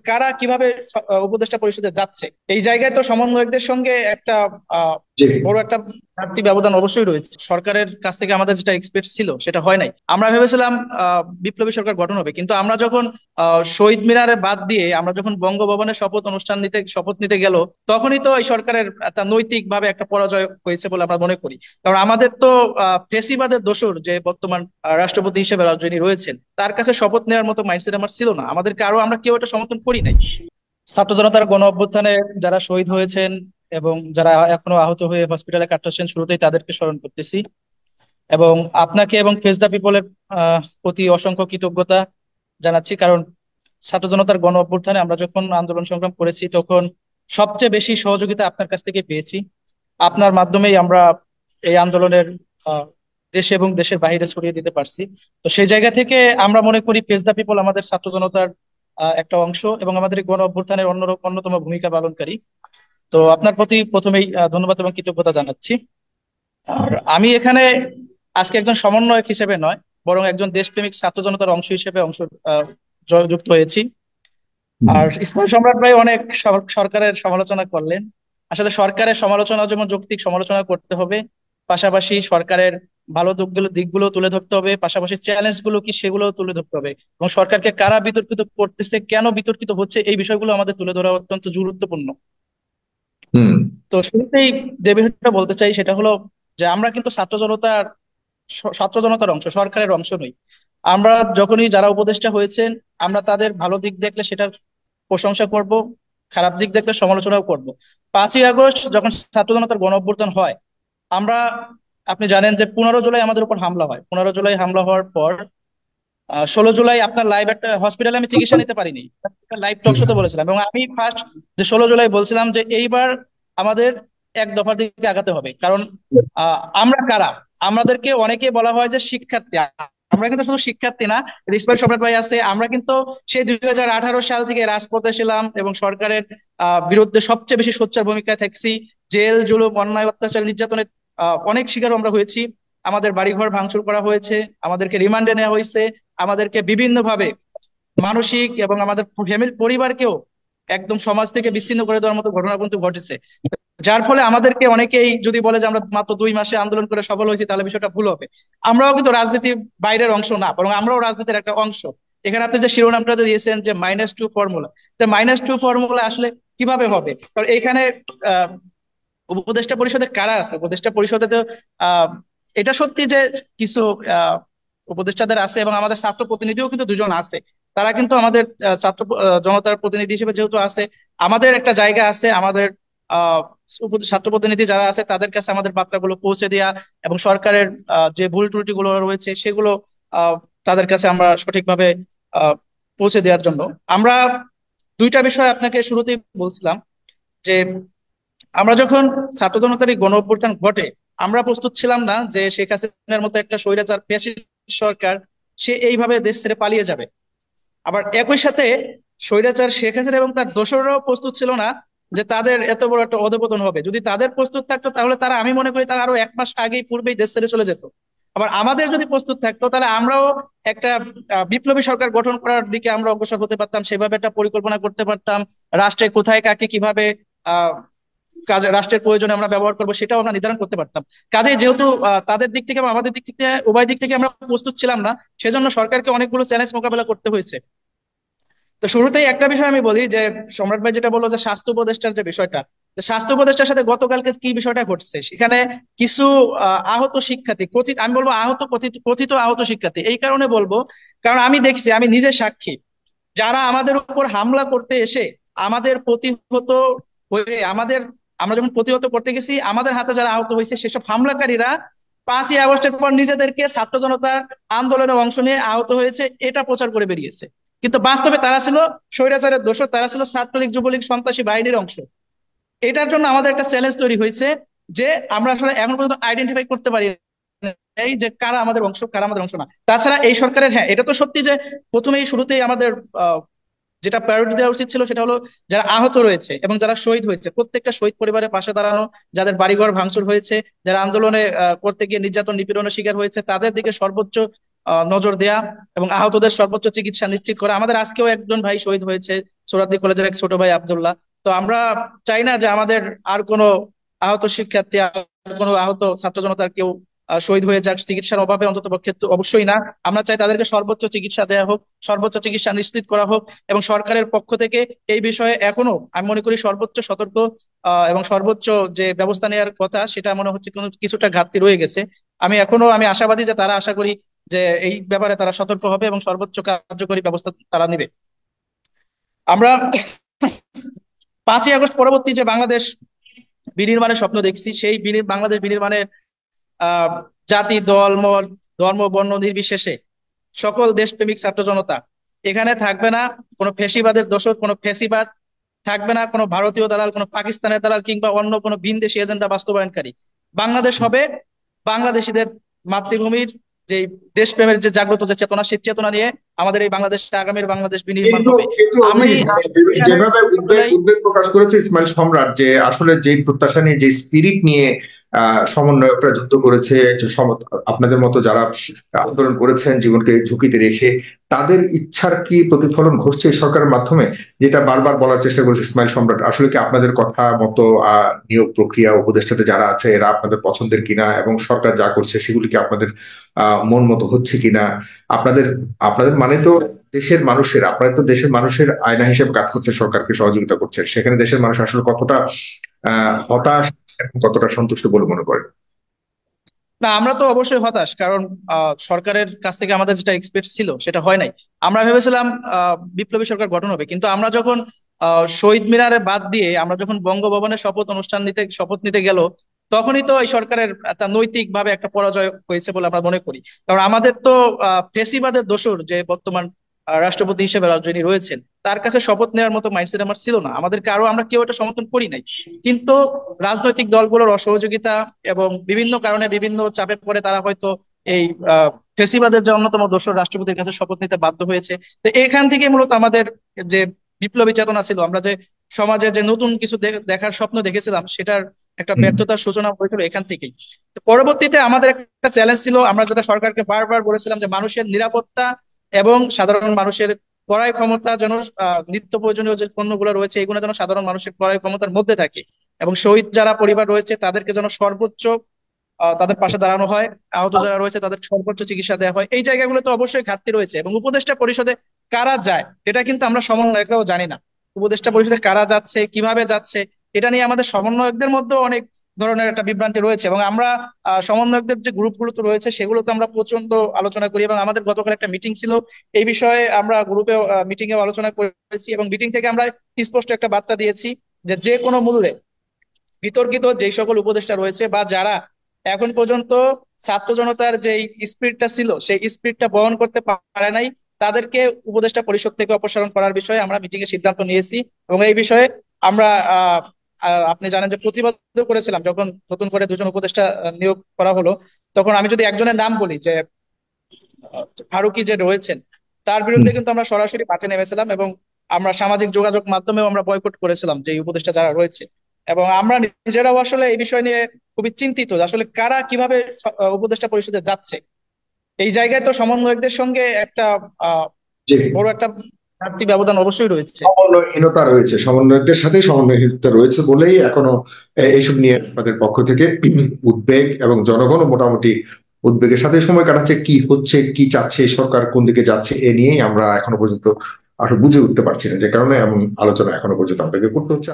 কারা কিভাবে উপদেষ্টা পরিষদে যাচ্ছে, এই জায়গায় তো সমন্বয়কদের সঙ্গে একটা আহ জি। বড় একটা ঘাটতি ব্যবধান অবশ্যই রয়েছে। সরকারের কাছ থেকে আমাদের যেটা এক্সপেক্ট ছিল সেটা হয় নাই। আমরা ভেবেছিলাম বিপ্লবী সরকার গঠন হবে, কিন্তু আমরা যখন শহীদ মিনারে বাদ দিয়ে আমরা যখন বঙ্গভবনে শপথ নিতে গেল, তখনই তো এই সরকারের একটা নৈতিক ভাবে একটা পরাজয় হয়েছে বলে আমরা মনে করি। কারণ আমাদের তো ফেসিবাদের দোসর যে বর্তমান রাষ্ট্রপতি হিসেবে যিনি রয়েছেন, তার কাছে শপথ নেওয়ার মতো মাইন্ডসেট আমার ছিল না। আমাদেরকে আরো আমরা কেউ এটা সমর্থন করি নাই। ছাত্র জনতার গণ অভ্যুত্থানে যারা শহীদ হয়েছেন এবং যারা এখনো আহত হয়ে হসপিটালে কাটাচ্ছেন, শুরুতেই তাদেরকে স্মরণ করতেছি। এবং আপনাকে এবং ফেস দ্য পিপলের প্রতি অসংখ্য কৃতজ্ঞতা জানাচ্ছি। কারণ ছাত্র জনতার গণ অভ্যুত্থানে আমরা যখন আন্দোলন সংগ্রাম করেছি, তখন সবচেয়ে বেশি সহযোগিতা আপনার কাছ থেকে পেয়েছি। আপনার মাধ্যমেই আমরা এই আন্দোলনের আহ, দেশে এবং দেশের বাইরে ছড়িয়ে দিতে পারছি। তো সেই জায়গা থেকে আমরা মনে করি ফেস দ্য পিপল আমাদের ছাত্র জনতার একটা অংশ এবং আমাদের এই গণ অভ্যুত্থানের অন্যতম ভূমিকা পালনকারী। তো আপনার প্রতি প্রথমেই ধন্যবাদ এবং কৃতজ্ঞতা জানাচ্ছি। আর আমি এখানে আজকে একজন সমন্বয়ক হিসেবে নয়, বরং একজন দেশপ্রেমিক ছাত্র জনতার অংশ হিসেবে যুক্ত হয়েছি। হুম। আর ইসমাইল সম্রাট ভাই অনেক সরকারের সমালোচনা করলেন। আসলে সরকারের সমালোচনা যেমন যৌক্তিক সমালোচনা করতে হবে, পাশাপাশি সরকারের ভালো দিকগুলো তুলে ধরতে হবে, পাশাপাশি চ্যালেঞ্জ গুলো কি সেগুলো তুলে ধরতে হবে, এবং সরকারকে কারা বিতর্কিত করতেছে, কেন বিতর্কিত হচ্ছে, এই বিষয়গুলো আমাদের তুলে ধরা অত্যন্ত গুরুত্বপূর্ণ। হুম। তো শুরুতেই যে বিষয়টা বলতে চাই সেটা হলো যে আমরা কিন্তু ছাত্র জনতার অংশ, সরকারের অংশ নই। আমরা যখনই যারা উপদেষ্টা হয়েছেন, আমরা তাদের ভালো দিক দেখলে সেটার প্রশংসা করব, খারাপ দিক দেখলে সমালোচনাও করব। 5ই আগস্ট যখন ছাত্র জনতার গণ অভ্যুত্থান হয়, আমরা, আপনি জানেন যে 15 জুলাই আমাদের উপর হামলা হয়। 15 জুলাই হামলা হওয়ার পর 16 জুলাই আপনার লাইভ একটা হসপিটালে আমি চিকিৎসা নিতে পারিনি, লাইভ টক শোতে বলেছিলাম। এবং আমি ফার্স্ট যে 16 জুলাই বলছিলাম যে এইবার আমাদের এক দফার দিকে আগাতে হবে। কারণ আমরা কারা, আমাদেরকে অনেকে বলা হয় যে শিক্ষার্থী। আমরা কিন্তু শুধু শিক্ষার্থী না, রিসপেক্ট সম্রাট ভাই আছে, আমরা কিন্তু সেই 2018 সাল থেকে রাজপথে ছিলাম এবং সরকারের বিরুদ্ধে সবচেয়ে বেশি সোচ্চার ভূমিকায় থাকছি। জেল জুলুম অন্যায় অত্যাচার নির্যাতনের অনেক শিকারও আমরা হয়েছি। আমাদের বাড়িঘর ভাঙচুর করা হয়েছে, আমাদেরকে রিমান্ডে নেওয়া হয়েছে, আমাদেরকে বিভিন্ন ভাবে মানসিক এবং আমাদের ফ্যামিলি পরিবারকেও একদম সমাজ থেকে বিচ্ছিন্ন করে দেওয়ার মতো ঘটনা কিন্তু ঘটেছে। যার ফলে আমাদেরকে অনেকেই যদি বলে যে আমরা মাত্র 2 মাসে আন্দোলন করে সফল হয়েছি, তাহলে বিষয়টা ভুল হবে। আমরাও কিন্তু রাজনীতির বাইরের অংশ না, বরং আমরাও রাজনীতির একটা অংশ। এখানে আপনি যে শিরোনামটা দিয়েছেন যে -2 ফর্মুলা, -2 ফর্মুলা আসলে কিভাবে হবে? কারণ এখানে আহ উপদেষ্টা পরিষদে কারা আছে? উপদেষ্টা পরিষদে তো আহ এটা সত্যি যে কিছু আহ উপদেষ্টাদের আছে এবং আমাদের ছাত্র প্রতিনিধিও কিন্তু দুজন আছে। তারা কিন্তু আমাদের জনতার প্রতিনিধি হিসেবে যেহেতু আছে, আমাদের একটা জায়গা আছে। আমাদের আহ ছাত্র প্রতিনিধি যারা আছে তাদের কাছে আমাদের বার্তাগুলো পৌঁছে দেওয়া এবং সরকারের যে ভুল ত্রুটিগুলো রয়েছে সেগুলো আহ তাদের কাছে আমরা সঠিকভাবে আহ পৌঁছে দেওয়ার জন্য আমরা দুইটা বিষয় আপনাকে শুরুতেই বলছিলাম যে আমরা যখন ছাত্র জনতার এই গণ অভ্যুত্থান ঘটে, আমরা প্রস্তুত ছিলাম না যে শেখ হাসিনার মতো একটা স্বৈরাচার ফ্যাসিস্ট সরকার সে এইভাবে দেশ ছেড়ে পালিয়ে যাবে। আবার একই সাথে স্বৈরাচার শেখ হাসিনা এবং তার দোসররাও প্রস্তুত ছিল না যে তাদের এত বড় একটা অধঃপতন হবে। যদি তাদের প্রস্তুত থাকতো তাহলে তারা, আমি মনে করি তারা আরো 1 মাস আগেই পূর্বেই দেশ ছেড়ে চলে যেত। আবার আমাদের যদি প্রস্তুত থাকতো তাহলে আমরাও একটা বিপ্লবী সরকার গঠন করার দিকে আমরা অগ্রসর হতে পারতাম, সেভাবে একটা পরিকল্পনা করতে পারতাম। রাষ্ট্রে কোথায় কাকে কিভাবে আহ কাজে রাষ্ট্রের প্রয়োজনে আমরা ব্যবহার করবো সেটাও আমরা নির্ধারণ করতে পারতাম। কাজে যেহেতু তাদের দিক থেকে বা আমাদের দিক থেকে উভয় দিক থেকে আমরা প্রস্তুত ছিলাম না, সেজন্য সরকারকে অনেকগুলো চ্যালেঞ্জ মোকাবেলা করতে হয়েছে। তো শুরুতেই একটা বিষয় আমি বলি যে সম্রাট ভাই যেটা বললো যে স্বাস্থ্য উপদেষ্টার যে বিষয়টা, যে স্বাস্থ্য উপদেষ্টার সাথে গতকালকে কি বিষয়টা ঘটছে, সেখানে কিছু আহত শিক্ষার্থী, কথিত, আমি বলবো আহত, কথিত কথিত আহত শিক্ষার্থী, এই কারণে বলবো কারণ আমি দেখছি, আমি নিজে সাক্ষী, যারা আমাদের উপর হামলা করতে এসে আমাদের প্রতিহত হয়ে আমরা যখন প্রতিহত করতে গেছি, আমাদের হাতে যারা আহত হয়েছে সেসব হামলাকারীরা 5ই আগস্টের পর নিজেদেরকে ছাত্র জনতার আন্দোলনে অংশ নিয়ে আহত হয়েছে এটা প্রচার করে বেরিয়েছে। কিন্তু বাস্তবে তারা ছিল স্বৈরাচারের দোসর, তারা ছিল ছাত্রলীগ যুবলীগ সন্ত্রাসী বাহিনীর অংশ। এটার জন্য আমাদের একটা চ্যালেঞ্জ তৈরি হয়েছে যে আমরা আসলে এখন পর্যন্ত আইডেন্টিফাই করতে পারি এই যে কারা আমাদের অংশ কারা আমাদের অংশ না। তাছাড়া এই সরকারের, হ্যাঁ এটা তো সত্যি যে প্রথমেই শুরুতেই আমাদের যেটা প্রায়োরিটি দেওয়া উচিত ছিল সেটা হলো যারা আহত রয়েছে এবং যারা শহীদ হয়েছে প্রত্যেকটা শহীদ পরিবারের পাশে দাঁড়ানো, যাদের বাড়িঘর ভাঙচুর হয়েছে, যারা আন্দোলনে করতে গিয়ে নির্যাতন নিপীড়নের শিকার হয়েছে, তাদের দিকে সর্বোচ্চ নজর দেয়া এবং আহতদের সর্বোচ্চ চিকিৎসা নিশ্চিত করা। আমাদের আজকেও একজন ভাই শহীদ হয়েছে, সোহরাওয়ার্দী কলেজের এক ছোট ভাই আব্দুল্লাহ। তো আমরা চাই না যে আমাদের আর কোনো আহত শিক্ষার্থী, আর কোনো আহত ছাত্র জনতার কেউ শহীদ হয়ে যাক চিকিৎসার অভাবে, অন্তত পক্ষে তো অবশ্যই না। আমরা চাই তাদেরকে সর্বোচ্চ চিকিৎসা দেওয়া হোক, সর্বোচ্চ চিকিৎসা নিশ্চিত করা হোক। এবং সরকারের পক্ষ থেকে এই বিষয়ে এখনো আমি মনে করি সর্বোচ্চ সতর্ক এবং সর্বোচ্চ যে ব্যবস্থা নেওয়ার কথা, সেটা মনে হচ্ছে কোনো কিছুটা ঘাটতি রয়ে গেছে। আমি আশাবাদী যে তারা, আশা করি যে এই ব্যাপারে তারা সতর্ক হবে এবং সর্বোচ্চ কার্যকরী ব্যবস্থা তারা নেবে। আমরা 5ই আগস্ট পরবর্তী যে বাংলাদেশ বিনির্মাণের স্বপ্ন দেখছি, সেই বাংলাদেশ বিনির্মাণের আহ জাতি, দল, মত, ধর্ম, বর্ণ নির্বিশেষে সকল দেশপ্রেমিক ছাত্র জনতা, এখানে থাকবে না কোনো ফ্যাসিবাদের দোসর, কোনো ফ্যাসিবাদ, থাকবে না কোনো ভারতীয় দালাল, কোনো পাকিস্তানের দালাল কিংবা অন্য কোনো ভিনদেশি এজেন্ডা বাস্তবায়নকারী। বাংলাদেশ হবে বাংলাদেশীদের মাতৃভূমির যে দেশপ্রেমের যে জাগ্রত যে চেতনা, সেই চেতনা নিয়ে আমাদের এই বাংলাদেশ, আগামীর বাংলাদেশ বিনির্মাণ কিন্তু হবে। কিন্তু আমি মানে এখানে যেভাবে উদ্বেগ উদ্বেগ প্রকাশ করেছে ইসমাইল সম্রাট, যে আসলে যে প্রত্যাশা নিয়ে, যে স্পিরিট নিয়ে সমন্বয়করা যুদ্ধ করেছে, যে আপনাদের মতো যারা আন্দোলন করেছেন জীবনকে ঝুঁকিতে রেখে, তাদের ইচ্ছার কি প্রতিফলন ঘটছে এই সরকারের মাধ্যমে? যেটা বারবার বলার চেষ্টা করেছে ইসমাইল সম্রাট, আসলে কি আপনাদের কথা মতো নিয়োগ প্রক্রিয়া, উপদেষ্টাতে যারা আছে এরা আপনাদের পছন্দের কিনা, এবং সরকার যা করছে সেগুলি কি আপনাদের মন মতো হচ্ছে কিনা? আপনাদের আপনাদের মানে তো দেশের মানুষের, আপনারা তো দেশের মানুষের আয়না হিসেবে কাজ করছেন, সরকারকে সহযোগিতা করছেন, সেখানে দেশের মানুষ আসলে কতটা হতাশ এবং কতটা সন্তুষ্ট বলে মনে করেন? না, আমরা তো অবশ্যই হতাশ, কারণ সরকারের কাছ থেকে আমাদের যেটা এক্সপেক্ট ছিল সেটা হয় নাই। আমরা ভেবেছিলাম বিপ্লবী সরকার গঠন হবে, কিন্তু আমরা যখন শহীদ মিনারে বাদ দিয়ে আমরা যখন বঙ্গভবনে শপথ নিতে গেল, তখনই তো এই সরকারের একটা নৈতিক ভাবে একটা পরাজয় হয়েছে বলে আমরা মনে করি। কারণ আমাদের তো ফেসিবাদের দোসর যে বর্তমান রাষ্ট্রপতি হিসেবে যিনি রয়েছেন, তার কাছে শপথ নেওয়ার মতো মাইন্ডসেট আমার ছিল না। আমাদেরকে আরো, আমরা কেউ এটা সমর্থন করি নাই। কিন্তু রাজনৈতিক দলগুলোর অসহযোগিতা এবং বিভিন্ন কারণে বিভিন্ন চাপে পড়ে তারা হয়তো এই ফেসিবাদের যে অন্যতম দোসর রাষ্ট্রপতির কাছে শপথ নিতে বাধ্য হয়েছে। তো এখান থেকে মূলত আমাদের যে বিপ্লবী চেতনা ছিল, আমরা যে সমাজে যে নতুন কিছু দেখার স্বপ্ন দেখেছিলাম, সেটার একটা হুম। ব্যর্থতার সূচনা হয়েছিল এখান থেকেই। তো পরবর্তীতে আমাদের একটা চ্যালেঞ্জ ছিল, আমরা যেটা সরকারকে বারবার বলেছিলাম, যে মানুষের নিরাপত্তা এবং সাধারণ মানুষের ক্রয় ক্ষমতা যেন, নিত্য প্রয়োজনীয় যে পণ্যগুলো রয়েছে এগুলো যেন সাধারণ মানুষের ক্রয় ক্ষমতার মধ্যে থাকে, এবং শহীদ যারা পরিবার রয়েছে তাদেরকে যেন সর্বোচ্চ তাদের পাশে দাঁড়ানো হয়, আহত যারা রয়েছে তাদের সর্বোচ্চ চিকিৎসা দেওয়া হয়। এই জায়গাগুলো তো অবশ্যই ঘাটতি রয়েছে। এবং উপদেষ্টা পরিষদে কারা যায় এটা কিন্তু আমরা সমন্বয়করাও জানি না। উপদেষ্টা পরিষদে কারা যাচ্ছে, কিভাবে যাচ্ছে, এটা নিয়ে আমাদের সমন্বয়কদের মধ্যে অনেক ধরনের একটা বিভ্রান্তি রয়েছে। এবং আমরা সমন্বয়কদের যে গ্রুপগুলো তো রয়েছে সেগুলোতে আমরা প্রচন্ড আলোচনা করি, এবং আমাদের গতকাল একটা মিটিং ছিল এই বিষয়ে, আমরা গ্রুপে মিটিং এও আলোচনা করেছি, এবং মিটিং থেকে আমরা স্পষ্ট একটা বার্তা দিয়েছি যে যে কোনো মূল্যে বিতর্কিত যে সকল উপদেষ্টা রয়েছে বা যারা এখন পর্যন্ত ছাত্র জনতার যে স্পিরিটটা ছিল সেই স্পিরিটটা বহন করতে পারে নাই, তাদেরকে উপদেষ্টা পরিষদ থেকে অপসারণ করার বিষয়ে আমরা মিটিং এ সিদ্ধান্ত নিয়েছি। এবং এই বিষয়ে আমরা আপনি জানেন যে প্রতিবাদ করেছিলাম যখন নতুন করে দুজন উপদেষ্টা নিয়োগ করা হলো। তখন আমি যদি একজনের নাম বলি, যে ফারুকী যে রয়েছেন, তার হুম। বিরুদ্ধে কিন্তু আমরা সরাসরি মাঠে নেমেছিলাম, এবং আমরা সামাজিক যোগাযোগ মাধ্যমেও আমরা বয়কট করেছিলাম যে এই উপদেষ্টা যারা রয়েছে। এবং আমরা নিজেরাও আসলে এই বিষয় নিয়ে খুবই চিন্তিত যে আসলে কারা কিভাবে উপদেষ্টা পরিষদে যাচ্ছে। এই জায়গায় তো সমন্বয়কদের সঙ্গে একটা আহ যে বড় একটা ঘাটতি, ব্যবধান অবশ্যই রয়েছে। সমন্বয়হীনতা রয়েছে, সমন্বয়কদের সাথে সমন্বয়হীনতা রয়েছে বলেই এখনো এইসব নিয়ে আপনাদের পক্ষ থেকে উদ্বেগ, এবং জনগণও মোটামুটি উদ্বেগের সাথে সময় কাটাচ্ছে। কি হচ্ছে, কি চাচ্ছে এই সরকার, কোন দিকে যাচ্ছে, এ নিয়েই আমরা এখনো পর্যন্ত আসলে বুঝে উঠতে পারছি না, যে কারণে এমন আলোচনা এখনো পর্যন্ত আমাদেরকে করতে হচ্ছে।